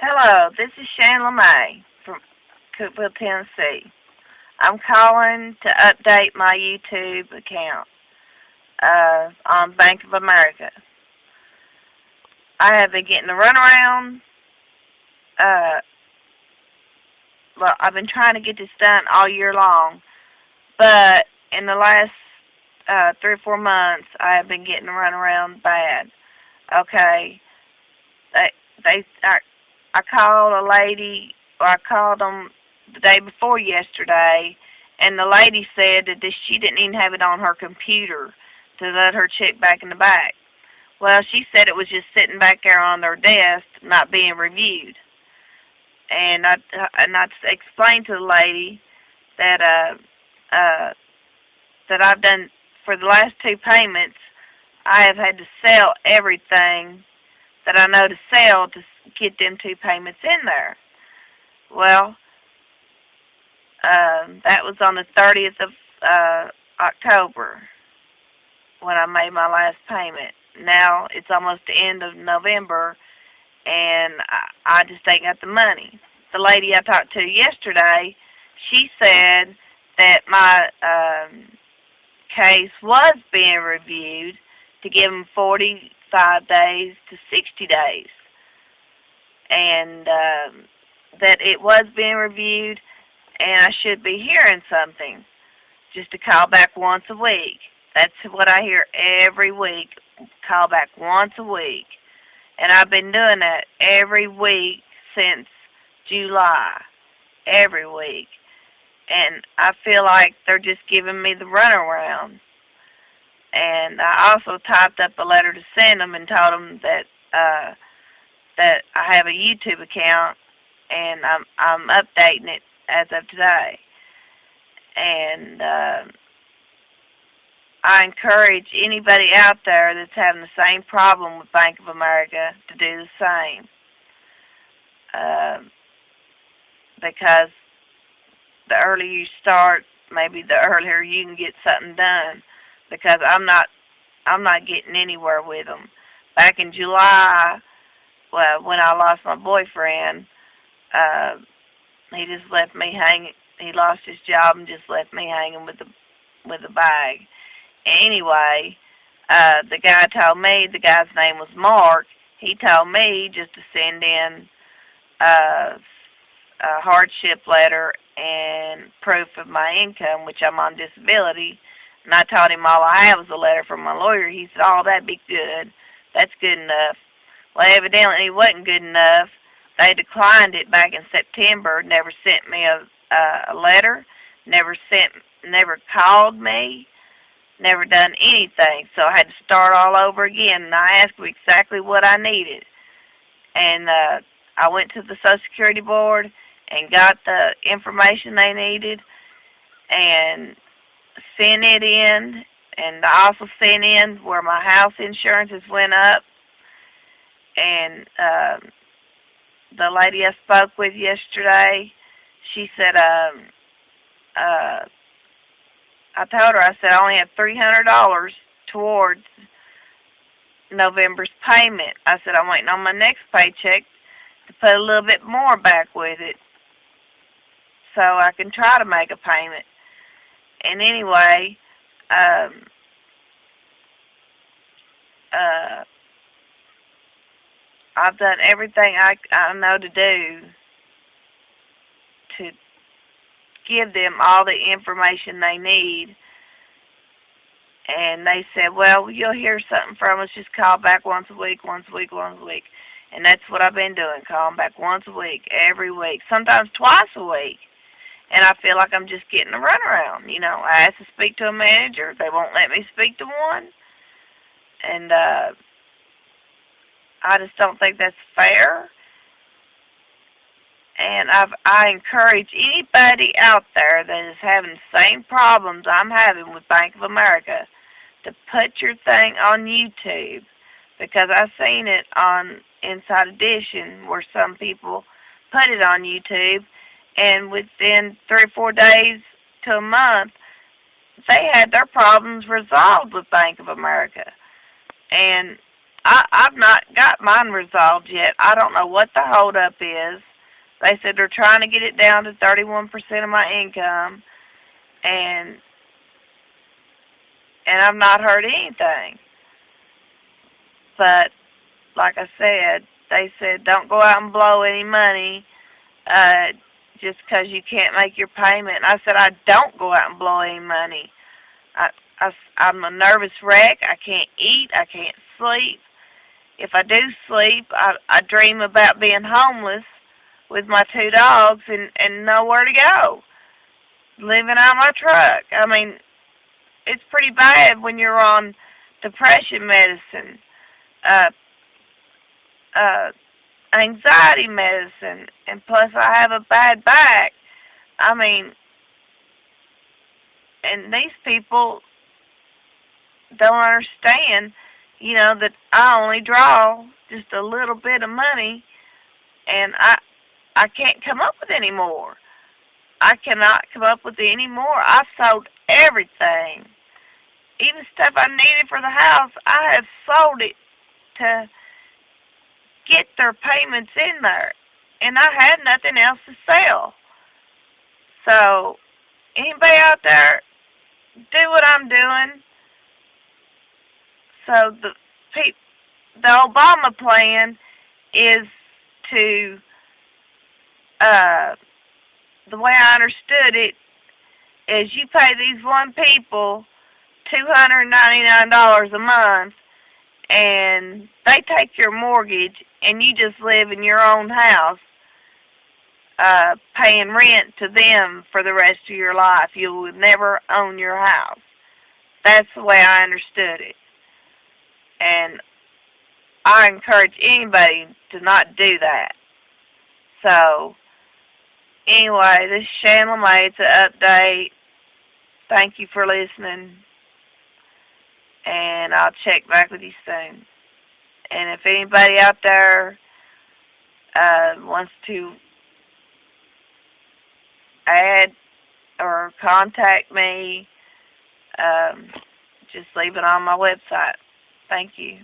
Hello, this is Shannon LaMae from Cookville, Tennessee. I'm calling to update my YouTube account on Bank of America. I have been getting the runaround. Uh, I've been trying to get this done all year long, but in the last 3 or 4 months, I have been getting the runaround bad. Okay, they they I called a lady, or I called them the day before yesterday, and the lady said that she didn't even have it on her computer to let her check back in the back. Well, she said it was just sitting back there on their desk, not being reviewed. And I explained to the lady that that I've done for the last 2 payments. I have had to sell everything that I know to sell to get them 2 payments in there. Well, that was on the 30th of October when I made my last payment. Now it's almost the end of November, and I just ain't got the money. The lady I talked to yesterday, she said that my case was being reviewed to give them 45 days to 60 days, and that it was being reviewed, and I should be hearing something, just to call back once a week. That's what I hear every week, call back once a week. And I've been doing that every week since July, every week. And I feel like they're just giving me the runaround. And I also typed up a letter to send them and told them that I have a YouTube account, and I'm updating it as of today. And I encourage anybody out there that's having the same problem with Bank of America to do the same, because the earlier you start, maybe the earlier you can get something done. Because I'm not getting anywhere with them. Back in July, well, when I lost my boyfriend, he just left me hanging. He lost his job and just left me hanging with the bag. Anyway, the guy told me, the guy's name was Mark. He told me just to send in a hardship letter and proof of my income, which I'm on disability. And I told him all I have was a letter from my lawyer. He said, "Oh, that'd be good. That's good enough." Well, evidently it wasn't good enough. They declined it back in September. Never sent me a letter. Never called me. Never done anything. So I had to start all over again. And I asked them exactly what I needed. And I went to the Social Security Board and got the information they needed and sent it in. And I also sent in where my house insurances went up. And the lady I spoke with yesterday, she said, I told her, I said, I only have $300 towards November's payment. I said, I'm waiting on my next paycheck to put a little bit more back with it so I can try to make a payment. And anyway, I've done everything I know to do to give them all the information they need. And they said, well, you'll hear something from us. Just call back once a week, once a week, once a week. And that's what I've been doing, calling back once a week, every week, sometimes twice a week. And I feel like I'm just getting a runaround. You know, I asked to speak to a manager. They won't let me speak to one. And I just don't think that's fair. And I encourage anybody out there that is having the same problems I'm having with Bank of America to put your thing on YouTube, because I've seen it on Inside Edition where some people put it on YouTube, and within 3 or 4 days to a month, they had their problems resolved with Bank of America. And I've not got mine resolved yet. I don't know what the holdup is. They said they're trying to get it down to 31% of my income, and I've not heard anything. But like I said, they said don't go out and blow any money just because you can't make your payment. And I said I don't go out and blow any money. I'm a nervous wreck. I can't eat. I can't sleep. If I do sleep, I dream about being homeless with my 2 dogs and nowhere to go, living out of my truck. I mean, it's pretty bad when you're on depression medicine, anxiety medicine, and plus I have a bad back. I mean, and these people don't understand, that I only draw just a little bit of money, and I can't come up with any more. I cannot come up with any more. I've sold everything. Even stuff I needed for the house, I have sold it to get their payments in there. And I had nothing else to sell. So, anybody out there, do what I'm doing. So, the Obama plan is to, the way I understood it, is you pay these one people $299 a month, and they take your mortgage, and you just live in your own house, paying rent to them for the rest of your life. You will never own your house. That's the way I understood it. And I encourage anybody to not do that. So, anyway, this is Shannon LaMae. It's an update. Thank you for listening. And I'll check back with you soon. And if anybody out there wants to add or contact me, just leave it on my website. Thank you.